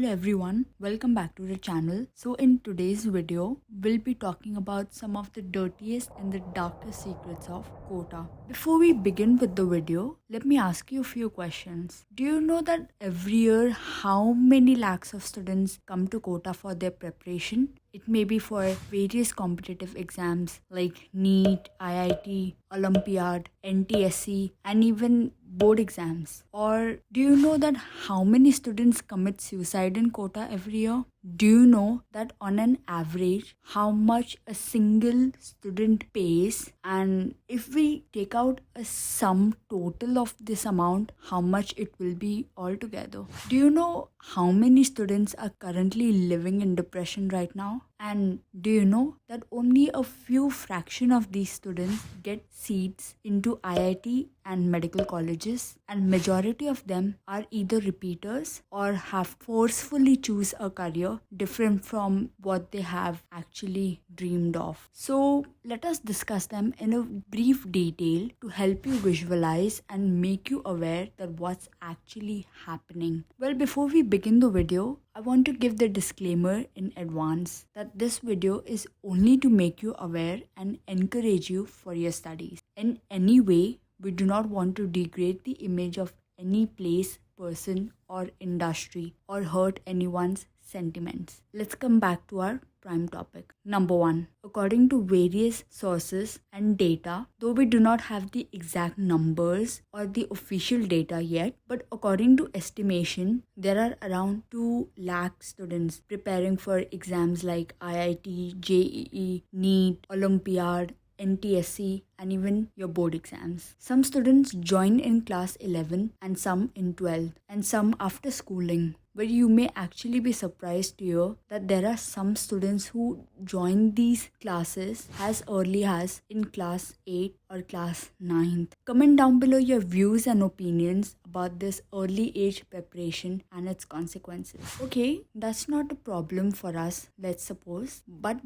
Hello everyone, welcome back to the channel. So in today's video, we'll be talking about some of the dirtiest and the darkest secrets of Kota. Before we begin with the video, let me ask you a few questions. Do you know that every year how many lakhs of students come to Kota for their preparation? It may be for various competitive exams like NEET, IIT, Olympiad, NTSC, and even board exams. Or do you know that how many students commit suicide in Kota every year? Do you know that on an average how much a single student pays, and if we take out a sum total of this amount, how much it will be altogether? Do you know how many students are currently living in depression right now? And do you know that only a few fraction of these students get seats into IIT and medical colleges, and majority of them are either repeaters or have forcefully choose a career different from what they have actually dreamed of. So let us discuss them in a brief detail to help you visualize and make you aware that what's actually happening. Well, before we begin the video, I want to give the disclaimer in advance that this video is only to make you aware and encourage you for your studies. In any way, we do not want to degrade the image of any place, person, or industry or hurt anyone's sentiments. Let's come back to our prime topic. Number 1. According to various sources and data, though we do not have the exact numbers or the official data yet, but according to estimation, there are around 2 lakh students preparing for exams like IIT, JEE, NEET, Olympiad, NTSC, and even your board exams. Some students join in class 11 and some in 12 and some after schooling. But you may actually be surprised to hear that there are some students who join these classes as early as in class 8 or class 9th. Comment down below your views and opinions about this early age preparation and its consequences. Okay, that's not a problem for us, let's suppose. But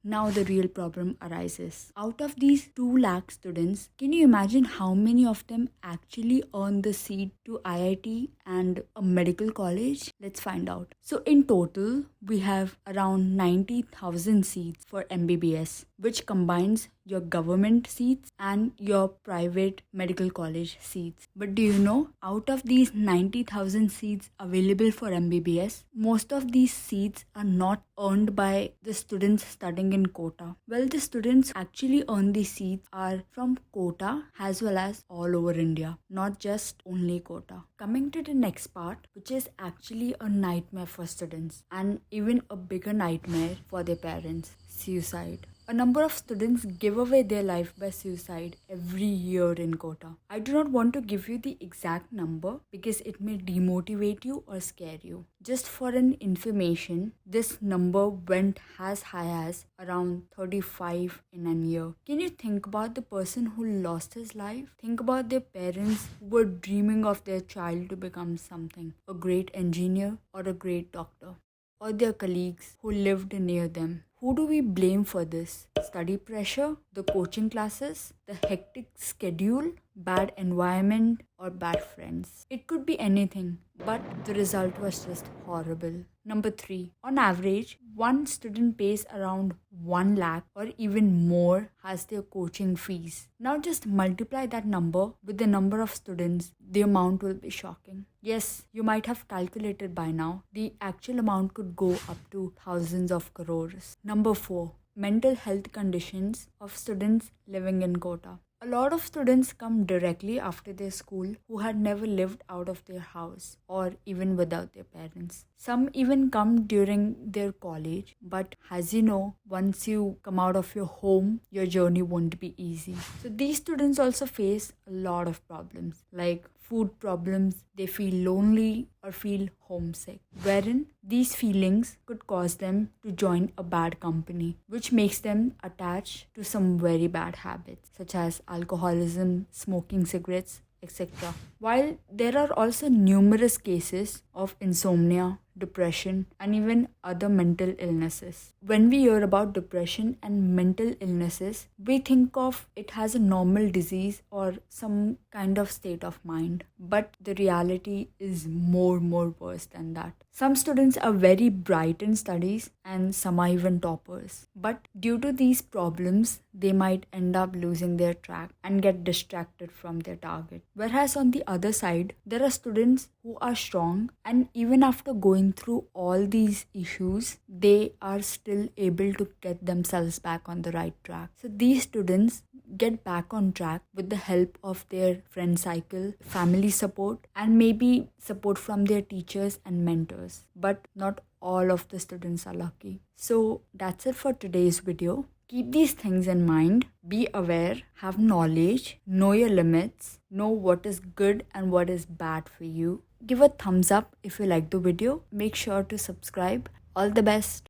now the real problem arises. Out of these 2 lakh students, can you imagine how many of them actually earn the seat to IIT and a medical college? Let's find out. So in total, we have around 90,000 seats for MBBS, which combines your government seats and your private medical college seats. But do you know, out of these 90,000 seats available for MBBS, most of these seats are not earned by the students studying in Kota. Well, the students actually earn these seats are from Kota as well as all over India, not just only Kota. Coming to the next part, which is actually a nightmare for students and even a bigger nightmare for their parents: suicide. A number of students give away their life by suicide every year in Kota. I do not want to give you the exact number because it may demotivate you or scare you. Just for an information, this number went as high as around 35 in a year. Can you think about the person who lost his life? Think about their parents who were dreaming of their child to become something, a great engineer or a great doctor, or their colleagues who lived near them. Who do we blame for this? Study pressure, the coaching classes, the hectic schedule, bad environment, or bad friends? It could be anything, but the result was just horrible. Number 3. On average, one student pays around 1 lakh or even more as their coaching fees. Now just multiply that number with the number of students. The amount will be shocking. Yes, you might have calculated by now. The actual amount could go up to thousands of crores. Number 4. Mental health conditions of students living in Kota. A lot of students come directly after their school who had never lived out of their house or even without their parents. Some even come during their college, but as you know, once you come out of your home, your journey won't be easy. So these students also face a lot of problems like food problems, they feel lonely or feel homesick, wherein these feelings could cause them to join a bad company, which makes them attached to some very bad habits such as alcoholism, smoking cigarettes, etc. While there are also numerous cases of insomnia, depression, and even other mental illnesses. When we hear about depression and mental illnesses, we think of it as a normal disease or some kind of state of mind. But the reality is more worse than that. Some students are very bright in studies and some are even toppers. But due to these problems, they might end up losing their track and get distracted from their target. Whereas on the other side, there are students who are strong, and even after going through all these issues, they are still able to get themselves back on the right track. So these students get back on track with the help of their friend cycle, family support, and maybe support from their teachers and mentors. But not all of the students are lucky. So that's it for today's video. Keep these things in mind, be aware, have knowledge, know your limits, know what is good and what is bad for you. Give a thumbs up if you like the video. Make sure to subscribe. All the best.